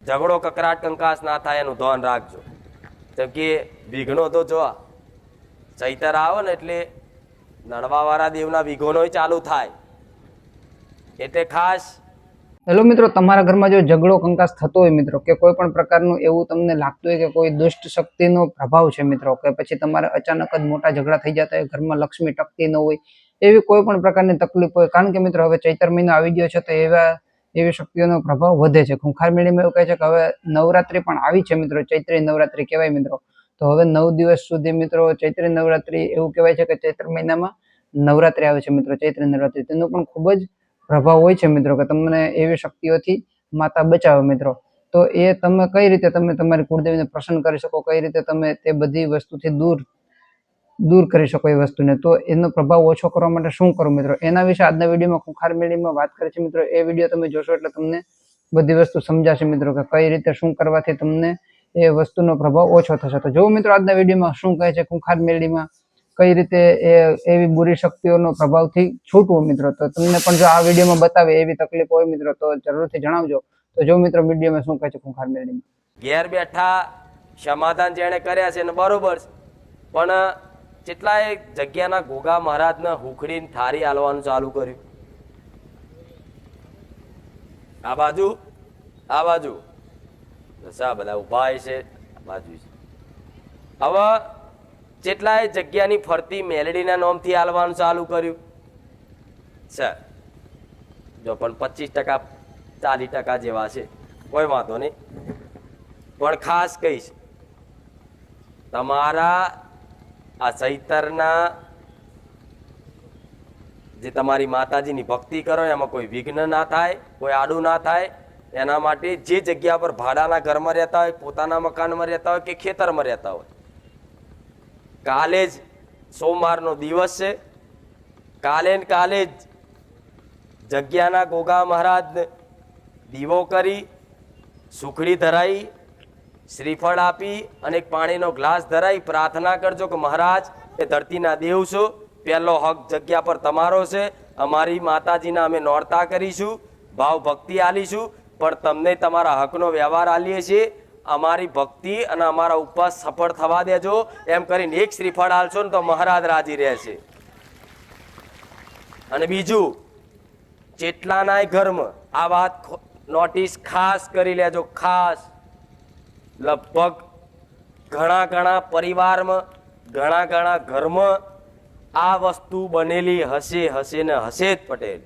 ઝઘડો કકરાટ કંકાસ ના થાય એનું ધ્યાન રાખજો. જેમ કે વિઘ્નો તો જો ચૈતર આવે ને એટલે નડવાવાળા દેવના વિઘ્નો ચાલુ થાય એટલે ખાસ. હેલો મિત્રો, તમારા ઘરમાં જો ઝઘડો કંકાસ થતો હોય મિત્રો, કે કોઈ પણ પ્રકારનું એવું તમને લાગતું હોય કે કોઈ દુષ્ટ શક્તિનો પ્રભાવ છે મિત્રો, કે પછી તમારે અચાનક જ મોટા ઝઘડા થઈ જતા હોય, ઘરમાં લક્ષ્મી ટકતી ન હોય, એવી કોઈ પણ પ્રકારની તકલીફ હોય, કારણ કે મિત્રો હવે ચૈતર મહિનો આવી ગયો છે તો એવી શક્તિઓનો પ્રભાવ વધે છે. ખૂંખાર મેળીમાં એવું કહે છે કે હવે નવરાત્રી પણ આવી છે મિત્રો, ચૈત્રી નવરાત્રી કહેવાય મિત્રો. તો હવે 9 દિવસ સુધી મિત્રો ચૈત્રી નવરાત્રી, એવું કહેવાય છે કે ચૈત્ર મહિનામાં નવરાત્રી આવે છે મિત્રો, ચૈત્રી નવરાત્રી. તેનું પણ ખૂબ જ પ્રભાવ હોય છે મિત્રો, કે તમને એવી શક્તિઓથી માતા બચાવે મિત્રો. તો એ તમે કઈ રીતે તમે તમારી કુળદેવીને પ્રસન્ન કરી શકો, કઈ રીતે તમે તે બધી વસ્તુથી દૂર કરી શકો એ વસ્તુને, તો એનો પ્રભાવ ઓછો કરવા માટે શું કરો મિત્રો, એના વિશે આજના વિડીયોમાં ખૂંખાર મેળીમાં વાત કરી છે મિત્રો. એ વિડીયો તમે જોશો એટલે તમને બધી વસ્તુ સમજાશે મિત્રો, કે કઈ રીતે શું કરવાથી તમને એ વસ્તુનો પ્રભાવ ઓછો થશે. તો જો મિત્રો આજના વિડીયોમાં શું કહે છે ખૂંખાર મેળીમાં, કઈ રીતે એવી બુરી શક્તિઓનો પ્રભાવથી છૂટવું મિત્રો. તો તમને પણ જો આ વિડીયોમાં બતાવે એવી તકલીફ હોય મિત્રો તો જરૂરથી જણાવજો. તો જો મિત્રો વિડીયોમાં શું કહે છે ખૂંખાર મેળીમાં. ઘેર બેઠા સમાધાન જેણે કર્યા છે ને બરોબર છે, પણ કેટલાય જગ્યાના ગોગા મહારાજને હુખડીને થારી હાલવાનું ચાલુ કર્યું. આ બાજુ બધા ઉભા છે, આ બાજુ છે. હવે કેટલાય જગ્યાની ફરતી મેલડીના નામથી હાલવાનું ચાલુ કર્યું છે. જો પણ 25% 40% જેવા છે, કોઈ વાંધો નહીં. પણ ખાસ કહીશ, તમારા આ ચૈતરના જે તમારી માતાજીની ભક્તિ કરો એમાં કોઈ વિઘ્ન ના થાય, કોઈ આડું ના થાય, એના માટે જે જગ્યા પર ભાડાના ઘરમાં રહેતા હોય, પોતાના મકાનમાં રહેતા હોય કે ખેતરમાં રહેતા હોય, કાલે જ સોમવારનો દિવસ છે. કાલે જ જગ્યાના ગોગા મહારાજને દીવો કરી, સુખડી ધરાઈ, શ્રીફળ આપી અને એક પાણીનો ગ્લાસ ધરાઈ પ્રાર્થના કરજો કે મહારાજ, એ ધરતીના દેવ છો, પહેલો હક જગ્યા પર તમારો છે. અમારી માતાજીના અમે નોરતા કરીશું, ભાવ ભક્તિ આલીશું, પણ તમને તમારા હકનો વ્યવહાર આલીએ છીએ. અમારી ભક્તિ અને અમારા ઉપવાસ સફળ થવા દેજો. એમ કરીને એક શ્રીફળ આલશો ને તો મહારાજ રાજી રહેશે. અને બીજું, જેટલાનાય ઘરમાં આ વાત નોટિસ ખાસ કરી લેજો, ખાસ. લગભગ ઘણા પરિવારમાં, ઘણા ઘરમાં આ વસ્તુ બનેલી હશે ને હશે જ પટેલ,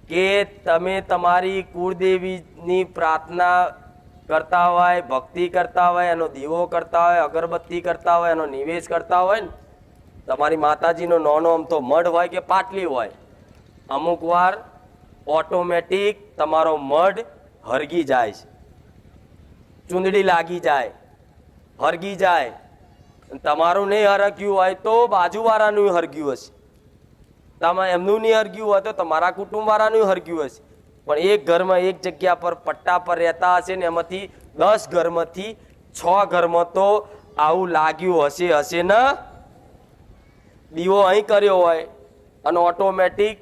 કે તમે તમારી કુળદેવીની પ્રાર્થના કરતા હોય, ભક્તિ કરતા હોય, એનો દીવો કરતા હોય, અગરબત્તી કરતા હોય, એનો નિવેશ કરતા હોય ને, તમારી માતાજીનો નાનો આમ તો મઢ હોય કે પાટલી હોય, અમુક વાર ઓટોમેટિક તમારો મઢ હરગી જાય છે, ચૂંદડી લાગી જાય, હરગી જાય. તમારું નહીં હરગ્યું હોય તો બાજુવાળાનું હરગ્યું હશે, તમારે એમનું નહીં હરગ્યું હોય તો તમારા કુટુંબવાળાનું હરગ્યું હશે. પણ એક ઘરમાં એક જગ્યા પર પટ્ટા પર રહેતા હશે ને, એમાંથી 10 ઘરમાંથી 6 ઘરમાં તો આવું લાગ્યું હશે ને. દીવો અહીં કર્યો હોય અને ઓટોમેટિક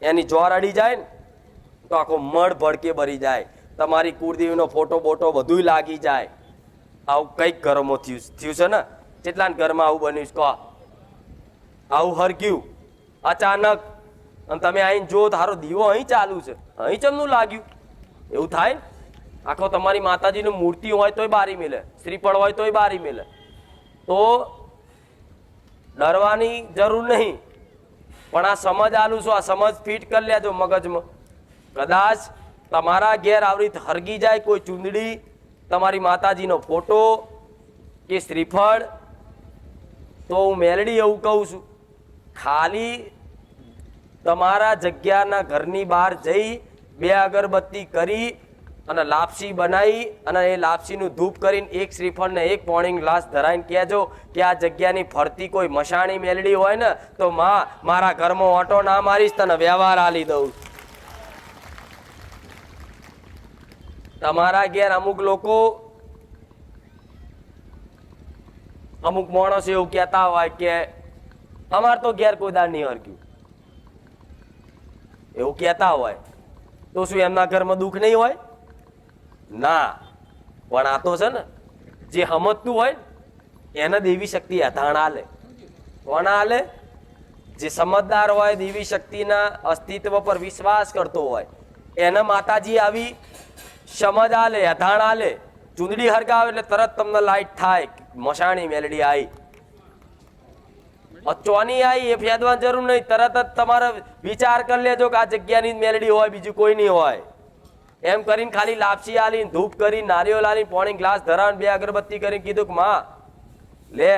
એની જોર અડી જાય ને તો આખો મઢ ભડકે ભરી જાય, તમારી કુળદેવીનો ફોટો બોટો બધું લાગી જાય. આવું કંઈક ઘરોમાં થયું છે ને. કેટલાને ઘરમાં આવું બન્યું છે કહો? આવું હરગ્યું અચાનક, અને તમે અહીં જો તારો દીવો અહીં ચાલુ છે, અહીં ચમનું લાગ્યું, એવું થાય ને. આખો તમારી માતાજીની મૂર્તિ હોય તોય બારી મિલે, શ્રીફળ હોય તોય બારી મિલે. તો ડરવાની જરૂર નહીં, પણ આ સમજ આલું છું, આ સમજ ફિટ કરી લેજો મગજમાં. કદાચ તમારા ઘેર આવી રીતે હરગી જાય કોઈ ચૂંદડી, તમારી માતાજીનો ફોટો કે શ્રીફળ, તો હું મેલડી એવું કહું છું, ખાલી તમારા જગ્યાના ઘરની બહાર જઈ 2 અગરબત્તી કરી અને લાપસી બનાવી અને એ લાપસીનું ધૂપ કરીને એક શ્રીફળ ને એક પાણીનો ગ્લાસ ધરાઈને કહેજો કે આ જગ્યાની ફરતી કોઈ મશાણી મેલડી હોય ને તો માં, મારા ઘરમાં ઓટો ના મારીશ, તને વ્યવહાર આલી દઉં. તમારા ઘેર અમુક લોકો, અમુક માણસો એવું કહેતા હોય કે અમાર તો ઘેર કોઈ દાળ નહીં હરગ્યું, એવું કહેતા હોય તો શું એમના ઘરમાં દુઃખ નહીં હોય? ના, પણ આ તો છે ને જે સમજતું હોય ને એને દેવી શક્તિ અથાણ આલે. કોણ આલે? જે સમજદાર હોય, દેવી શક્તિના અસ્તિત્વ પર વિશ્વાસ કરતો હોય એને માતાજી આવી સમજ આલે, અથાણ આલે. ચૂંદડી હરગાવે એટલે તરત તમને લાઈટ થાય, મશાણી મેલડી આવી. ચોની આવી એ ફેદવાની જરૂર નહીં, તરત જ તમારે વિચાર કરી લેજો કે આ જગ્યાની જ મેલડી હોય, બીજું કોઈ નહીં હોય. એમ કરીને ખાલી લાપસી આલીને, ધૂપ કરી, નારિયેળ આલીને, પાણી ગ્લાસ ધરાવીને, 2 અગરબત્તી કરીને કીધું કે માં લે,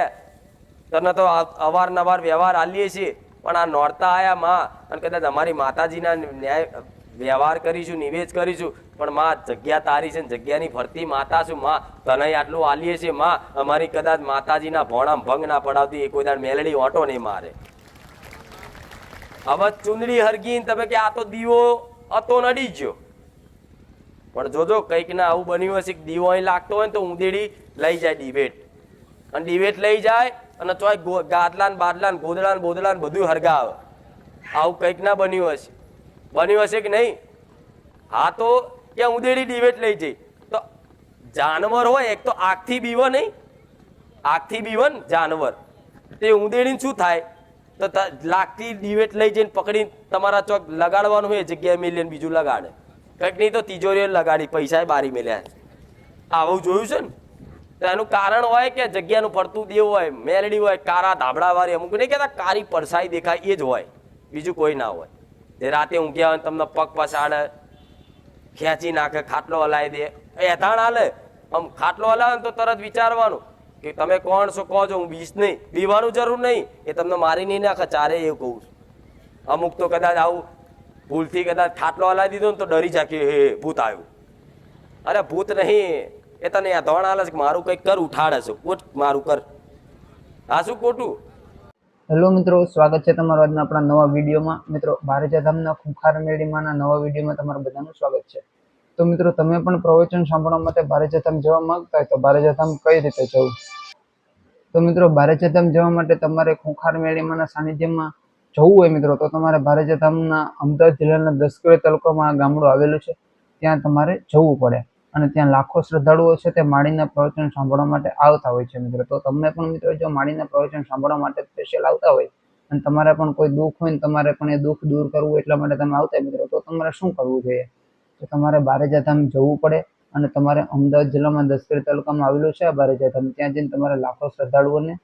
તને તો અવારનવાર વ્યવહાર આલીએ છીએ, પણ આ નોરતા આયા માં, અને કદાચ અમારી માતાજીના ન્યાય વ્યવહાર કરીશું, નિવેદ કરીશું, પણ માં જગ્યા તારી છે ને જગ્યાની ફરતી માતા છું માં, તને આટલું આલીએ છીએ માં, અમારી કદાચ માતાજીના ભોણામાં ભંગ ના પડાવતી, એ કોઈ દાડ મેલડી ઓટો નહીં મારે. હવે ચૂંદડી હરગીને તમે કે આ તો દીવો હતો નડી ગયો, પણ જોજો કંઈક ના આવું બન્યું હશે કે દીવો અહીં લાગતો હોય ને તો ઉંદેડી લઈ જાય ડિબેટ, અને ડિબેટ લઈ જાય અને ચોય ગાદલા ને બાદલા ને ગોદડા ને બોદડા ને બધું હરગાવે. આવું કંઈક ના બન્યું હશે? બન્યું હશે કે નહીં? હા, તો ત્યાં ઉંદેડી ડિબેટ લઈ જઈ તો જાનવર હોય, એક તો આગથી બીવો નહીં, આગથી બીવો ને જાનવર, તે ઉંદેડીને શું થાય તો લાગતી ડિબેટ લઈ જઈને પકડીને તમારા ચોક લગાડવાનું હોય, જગ્યાએ મેલીને બીજું લગાડે. કંઈક નહીં તો તિજોરીઓ લગાડી, પૈસા બારી મેલ્યા. આવું જોયું છે ને? તો એનું કારણ હોય કે જગ્યાનું ફરતું દેવ હોય, મેલડી હોય, કારા ધાબળા વાળી, અમુક નહીં કહેતા કારી પરસાઈ દેખાય, એ જ હોય, બીજું કોઈ ના હોય. જે રાતે ઊંઘ્યા હોય તમને પગ પસાડે, ખેંચી નાખે, ખાટલો હલાવી દે, એ અથાણ હાલે. આમ ખાટલો હલાવે ને તો તરત વિચારવાનું કે તમે કોણ છો, કહો છો, હું બીસ નહીં. બીવાનું જરૂર નહીં, એ તમને મારી નહીં નાખે, ચારે એવું કહું છું. અમુક તો કદાચ આવું ભૂલથી કદાચ ખાટલો હલાવી દીધો ને તો ડરી જાય કે હે ભૂત આવ્યું. અરે ભૂત નહીં, એ તને આ ધોણ હાલે છે કે મારું કંઈક કર, ઉઠાડે છે, કોટ મારું કર. આ શું ખોટું? હેલો મિત્રો, સ્વાગત છે તમારું આજના આપણા નવા વિડીયોમાં. મિત્રો, બારેજા ધામના ખુંખાર મેળીમાંના નવા વિડીયોમાં તમારું બધાનું સ્વાગત છે. તો મિત્રો, તમે પણ પ્રવચન સાંભળવા માટે બારેજા ધામ જવા માંગતા હોય તો બારેજા ધામ કઈ રીતે જવું? તો મિત્રો, બારેજા ધામ જવા માટે તમારે ખુંખાર મેળીમાંના સાનિધ્યમાં જવું હોય મિત્રો, તો તમારે બારેજા ધામના અમદાવાદ જિલ્લાના દસક્રોઈ તાલુકામાં આ ગામડું આવેલું છે, ત્યાં તમારે જવું પડે. અને ત્યાં લાખો શ્રદ્ધાળુઓ છે તે માળીના પ્રવચન સાંભળવા માટે આવતા હોય છે મિત્રો. તો તમને પણ મિત્રો જો માળીના પ્રવચન સાંભળવા માટે સ્પેશિયલ આવતા હોય અને તમારે પણ કોઈ દુઃખ હોય ને તમારે પણ એ દુઃખ દૂર કરવું એટલા માટે તમે આવતા હોય મિત્રો, તો તમારે શું કરવું જોઈએ? તો તમારે બારેજા ધામ જવું પડે અને તમારે અમદાવાદ જિલ્લામાં દસક્રોઈ તાલુકામાં આવેલું છે આ બારેજા ધામ, ત્યાં જઈને તમારે લાખો શ્રદ્ધાળુઓને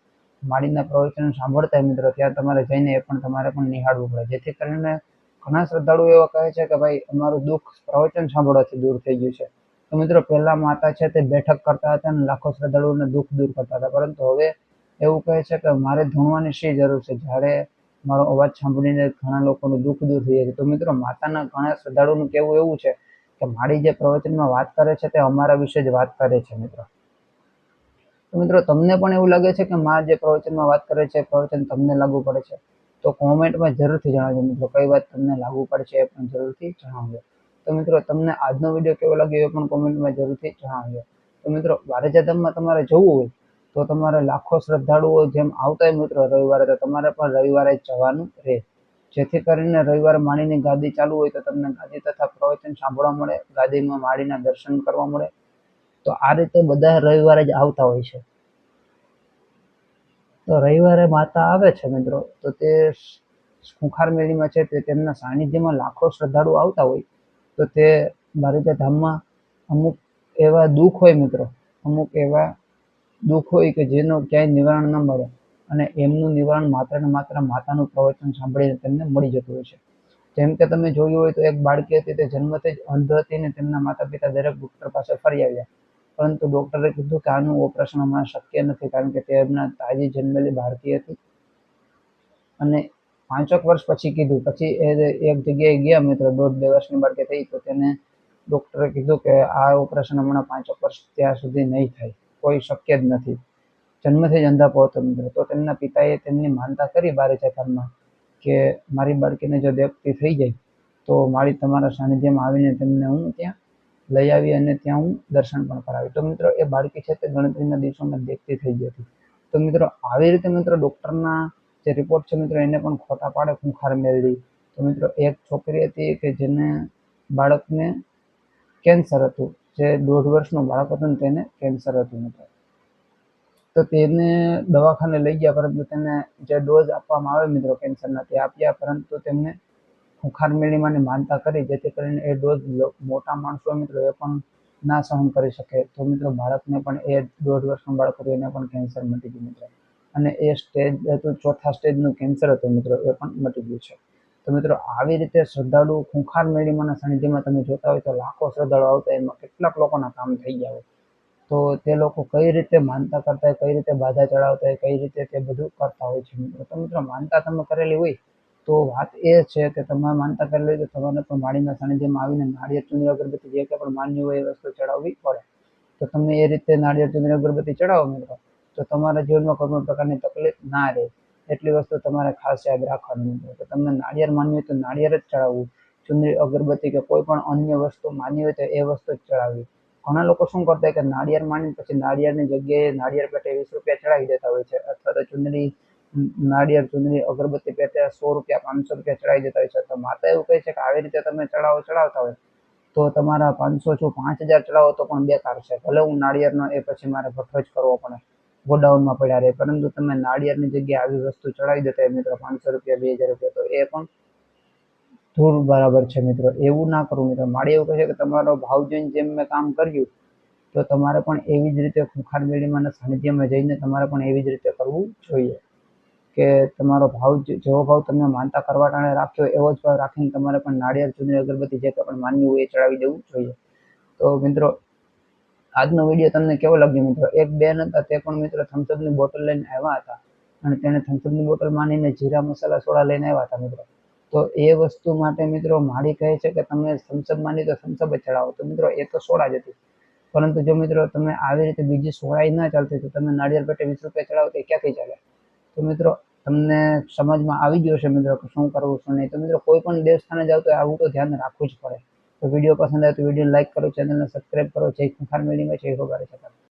માળીના પ્રવચન સાંભળતા હોય મિત્રો, ત્યાં તમારે જઈને એ પણ તમારે પણ નિહાળવું પડે, જેથી કરીને ઘણા શ્રદ્ધાળુઓ એવા કહે છે કે ભાઈ અમારું દુઃખ પ્રવચન સાંભળવાથી દૂર થઈ ગયું છે. તો મિત્રો, પહેલા માતા છે તે બેઠક કરતા હતા અને લાખો શ્રદ્ધાળુઓને દુઃખ દૂર કરતા હતા, પરંતુ હવે એવું કહે છે કે મારે ધૂણવાની શી જરૂર છે, જ્યારે મારો અવાજ સાંભળીને ઘણા લોકોનું દુઃખ દૂર થઈ જાય છે. તો મિત્રો, માતાના ઘણા શ્રદ્ધાળુઓનું કહેવું એવું છે કે મારી જે પ્રવચનમાં વાત કરે છે તે અમારા વિશે જ વાત કરે છે મિત્રો. તો મિત્રો, તમને પણ એવું લાગે છે કે માં જે પ્રવચનમાં વાત કરે છે પ્રવચન તમને લાગુ પડે છે? તો કોમેન્ટમાં જરૂરથી જણાવજો મિત્રો, કઈ વાત તમને લાગુ પડે છે એ પણ જરૂરથી જણાવજો. તો મિત્રો, તમને આજનો વિડીયો કેવો લાગ્યો એ પણ કોમેન્ટમાં જરૂરથી જણાવજો. તો મિત્રો, બારેજા ધામમાં તમારે જવું હોય તો તમારે લાખો શ્રદ્ધાળુઓ જેમ આવતા હોય મિત્રો રવિવારે, તો તમારે પણ રવિવારે જવાનું રહે, જેથી કરીને રવિવારે માળીની ગાદી ચાલુ હોય તો તમને ગાદી તથા પ્રવચન સાંભળવા મળે, ગાદીમાં માળીના દર્શન કરવા મળે. તો આ રીતે બધા રવિવારે જ આવતા હોય છે. તો રવિવારે માતા આવે છે મિત્રો, તો તે ખુંખાર મેળીમાં છે તે તેમના સાનિધ્યમાં લાખો શ્રદ્ધાળુ આવતા હોય, તો તે બારેજા ધામમાં અમુક એવા દુઃખ હોય મિત્રો, અમુક એવા દુઃખ હોય કે જેનું ક્યાંય નિવારણ ન મળે, અને એમનું નિવારણ માત્ર ને માત્ર માતાનું પ્રવચન સાંભળીને તેમને મળી જતું હોય છે. જેમ કે તમે જોયું હોય તો એક બાળકી હતી, તે જન્મથી જ અંધ હતી ને તેમના માતા પિતા દરેક ડોક્ટર પાસે ફરી આવ્યા, પરંતુ ડોક્ટરે કીધું કે આનું ઓપરેશન હમણાં શક્ય નથી, કારણ કે તે એમના તાજી જન્મેલી બાળકી હતી. અને 5 વર્ષ પછી કીધું, પછી એ એક જગ્યાએ ગયા મિત્રો, 1.5-2 વર્ષની બાળકી થઈ, તો તેને ડોક્ટરે કીધું કે આ ઓપરેશન હમણાં 5 વર્ષ ત્યાં સુધી નહીં થાય, કોઈ શક્ય જ નથી, જન્મથી જ અંધાપો હતો મિત્રો. તો તેમના પિતાએ તેમની માનતા કરી બારેજા ધામમાં કે મારી બાળકીને જો દેખતી થઈ જાય તો મારી તમારા સાનિધ્યમાં આવીને તેમને હું ત્યાં લઈ આવી અને ત્યાં હું દર્શન પણ કરાવી. તો મિત્રો, એ બાળકી છે તે ગણતરીના દિવસોમાં દેખતી થઈ ગઈ હતી. તો મિત્રો, આવી રીતે મિત્રો ડોક્ટરના જે રિપોર્ટ છે મિત્રો એને પણ ખોટા પાડે ખુંખાર મેળવી. તો મિત્રો, એક છોકરી હતી કે જેને બાળકને કેન્સર હતું, જે 1.5 વર્ષનું બાળક હતું ને તેને કેન્સર હતું મિત્રો. તો તેને દવાખાને લઈ ગયા, પરંતુ તેને જે ડોઝ આપવામાં આવે મિત્રો કેન્સરના તે આપ્યા, પરંતુ તેમને ખુંખાર મેળીમાંની માનતા કરી, જેથી કરીને એ ડોઝ મોટા માણસો મિત્રો એ પણ ના સહન કરી શકે. તો મિત્રો બાળકને પણ એ 1.5 વર્ષનું બાળક હતું એને પણ કેન્સર મટી ગયું મિત્રો. અને એ સ્ટેજ હતું 4થા સ્ટેજનું કેન્સર હતું મિત્રો, એ પણ મટી ગયું છે. તો મિત્રો આવી રીતે શ્રદ્ધાળુ ખુંખાર મેળીમાંના સાનિધ્યમાં તમે જોતા હોય તો લાખો શ્રદ્ધાળુ આવતા હોય, એમાં કેટલાક લોકોના કામ થઈ ગયા હોય. તો તે લોકો કઈ રીતે માનતા કરતા હોય, કઈ રીતે બાધા ચડાવતા હોય, કઈ રીતે તે બધું કરતા હોય છે મિત્રો. તો મિત્રો માનતા તમે કરેલી હોય તો વાત એ છે કે તમે માનતા કરેલી હોય તો તમારે પણ માળીના સાનિધ્યમાં આવીને નાળિયેર ચૂંદડી અગરબત્તી જે કંઈ પણ માન્ય હોય એ વસ્તુ ચડાવવી પડે. તો તમે એ રીતે નાળિયેર ચૂંદડી અગરબત્તી ચડાવો મિત્રો, તો તમારા જીવનમાં કોઈ પણ પ્રકારની તકલીફ ના રહે. એટલી વસ્તુ તમારે ખાસ યાદ રાખવાની મિત્રો. તો તમને નાળિયેર માન્ય હોય તો નાળિયેર જ ચડાવવું, ચૂંદડી અગરબત્તી કે કોઈ પણ અન્ય વસ્તુ માન્ય હોય તો એ વસ્તુ જ ચડાવવી. ઘણા લોકો શું કરતા હોય કે નાળિયેર માની પછી નાળિયેરની જગ્યાએ નાળિયેર પેટે 20 રૂપિયા ચડાવી દેતા હોય છે, અથવા તો નાળિયેર ચૂંદડી અગરબત્તી પેટે 100 રૂપિયા 500 રૂપિયા ચડાવી દેતા હોય છે. તો માતા એવું કહે છે કે આવી રીતે તમે ચડાવતા હોય તો તમારા 500 છું 5000 ચડાવો તો પણ બેકાર છે. ભલે હું નાળિયેરનો એ પછી મારે ભઠ્ઠો જ કરવો પડે, ગોડાઉનમાં પડ્યા રહે, પરંતુ તમે નાળિયેરની જગ્યાએ આવી વસ્તુ ચડાવી દેતા હોય મિત્રો 500 રૂપિયા 2000 રૂપિયા, તો એ પણ ધૂળ બરાબર છે મિત્રો. એવું ના કરવું મિત્રો. મારે એવું કહે છે કે તમારો ભાવ જોઈને જેમ મેં કામ કર્યું તો તમારે પણ એવી જ રીતે ખુંખાર મેળીમાંના સાનિધ્યમાં જઈને તમારે પણ એવી જ રીતે કરવું જોઈએ. કે તમારો ભાવ જેવો ભાવ તમે માનતા કરવા ટાણે રાખ્યો એવો જ ભાવ રાખીને તમારે પણ નાળિયેર ચૂંદડી અગરબત્તી જે કંઈ પણ માન્ય હોય એ ચડાવી દેવું જોઈએ. તો મિત્રો આજનો વિડીયો તમને કેવો લાગ્યો મિત્રો? એક બેન હતા, તે પણ મિત્રો થમ્સઅપની બોટલ લઈને આવ્યા હતા, અને તેને થમ્સઅપની બોટલ માનીને જીરા મસાલા સોડા લઈને આવ્યા હતા મિત્રો. તો એ વસ્તુ માટે મિત્રો માળી કહે છે કે તમે થમ્સઅપ માની તો થમ્સઅપ જ ચડાવો. તો મિત્રો એ તો સોડા જ હતી, પરંતુ જો મિત્રો તમે આવી રીતે બીજી સોડાઈ ના ચાલતી તો તમે નાળિયેર પેટે 20 રૂપિયા ચડાવો તો ક્યાંથી ચાલે? તો મિત્રો તમને સમજમાં આવી ગયો છે મિત્રો કે શું કરવું શું નહીં. તો મિત્રો કોઈ પણ દેવસ્થાને જાવ તો આવું તો ધ્યાન રાખવું જ પડે. તો વિડીયો પસંદ આવે તો વિડીયો લાઈક કરો, ચેનલને સબસ્ક્રાઈબ કરો. જય ખુંખાર મેળીમાં જય હોબારી.